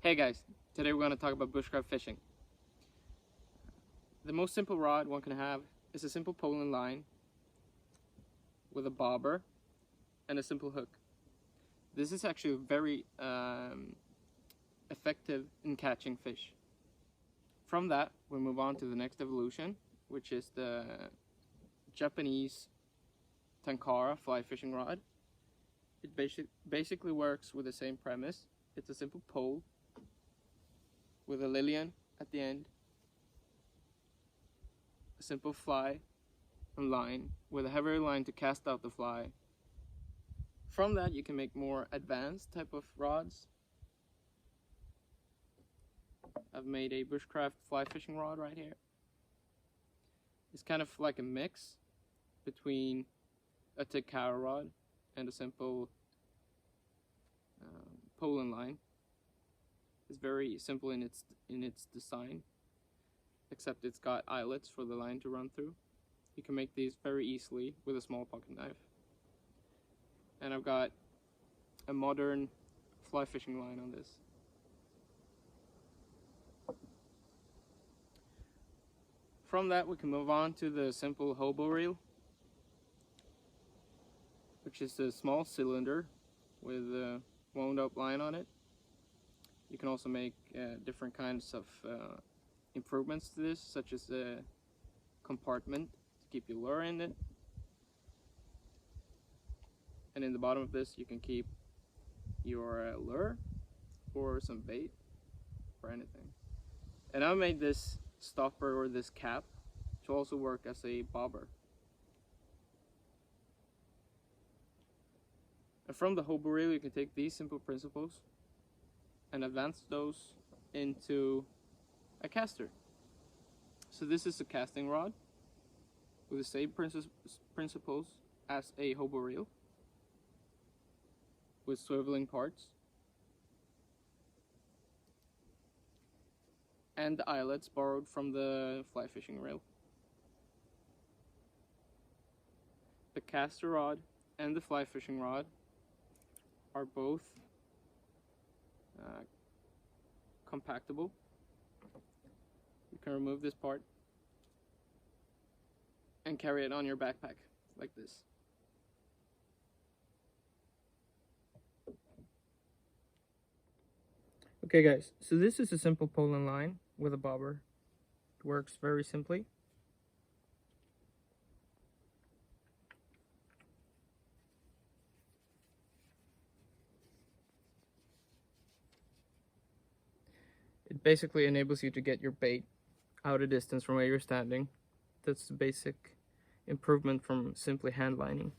Hey guys, today we're going to talk about bushcraft fishing. The most simple rod one can have is a simple pole and line with a bobber and a simple hook. This is actually very effective in catching fish. From that, we move on to the next evolution, which is the Japanese Tenkara fly fishing rod. It basically works with the same premise. It's a simple pole with a lilian at the end, a simple fly and line with a heavier line to cast out the fly. From that you can make more advanced type of rods. I've made a Bushcraft fly fishing rod right here. It's kind of like a mix between a Tenkara rod and a simple pole and line. It's very simple in its design, except it's got eyelets for the line to run through. You can make these very easily with a small pocket knife. And I've got a modern fly fishing line on this. From that we can move on to the simple hobo reel, which is a small cylinder with a wound up line on it. You can also make different kinds of improvements to this, such as a compartment to keep your lure in it. And in the bottom of this you can keep your lure or some bait or anything. And I made this stopper or this cap to also work as a bobber. And from the hobo reel you can take these simple principles and advance those into a caster. So this is a casting rod with the same principles as a hobo reel, with swiveling parts and the eyelets borrowed from the fly fishing reel. The caster rod and the fly fishing rod are both compactable. You can remove this part and carry it on your backpack like this. Okay guys, so this is a simple pole and line with a bobber. It works very simply. It basically enables you to get your bait out a distance from where you're standing. That's the basic improvement from simply hand lining.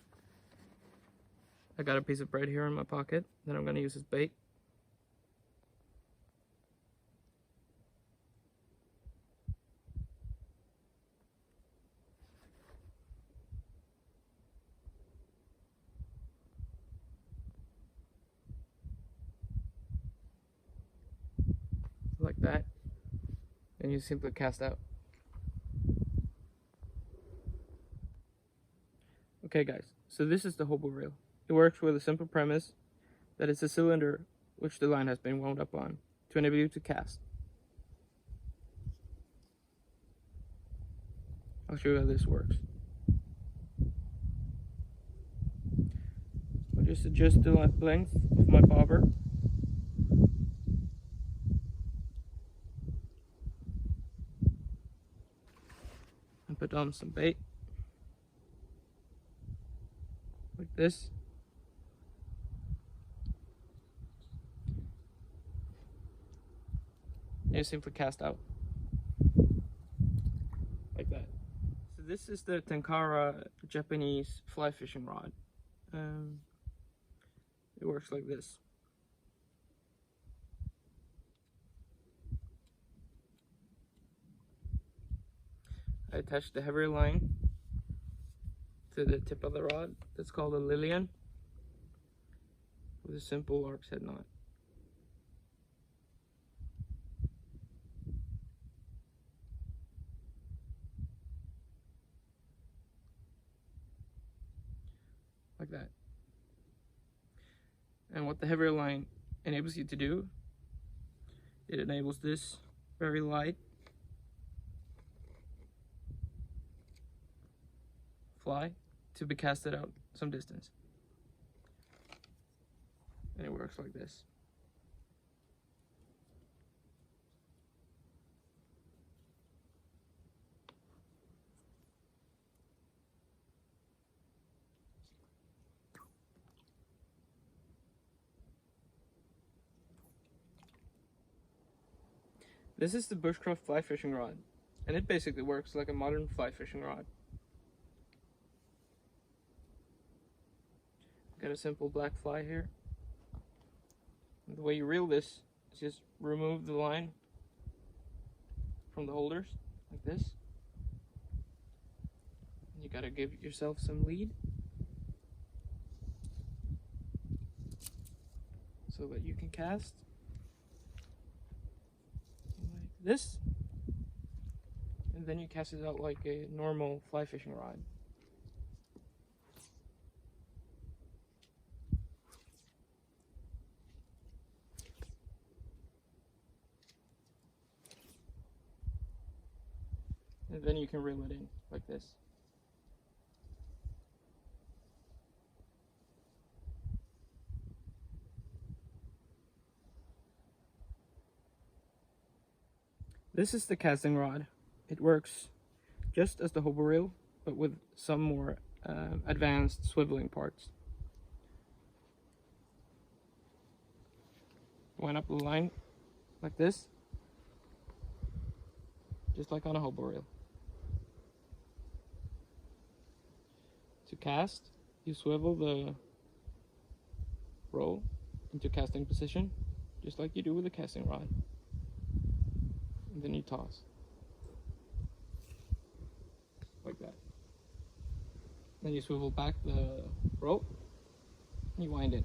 I got a piece of bread here in my pocket that I'm going to use as bait. Like that, and you simply cast out. Okay guys, so this is the hobo reel. It works with a simple premise that it's a cylinder which the line has been wound up on to enable you to cast. I'll show you how this works. I'll just adjust the length of my bobber. And put on some bait. Like this. And you simply cast out. Like that. So this is the Tenkara Japanese fly fishing rod. It works like this. I attach the heavier line to the tip of the rod. That's called a lilian, with a simple lark's head knot. Like that. And what the heavier line enables you to do It enables this very light fly to be casted out some distance. And it works like this. This is the Bushcraft fly fishing rod, and it basically works like a modern fly fishing rod. Got a simple black fly here. And the way you reel this is just remove the line from the holders, like this. You gotta give yourself some lead so that you can cast like this, and then you cast it out like a normal fly fishing rod. And then you can reel it in like this. This is the casting rod. It works just as the hobo reel, but with some more advanced swiveling parts. Wind up the line like this, just like on a hobo reel. To cast, you swivel the roll into casting position, just like you do with a casting rod. And then you toss. Like that. Then you swivel back the rope and you wind it.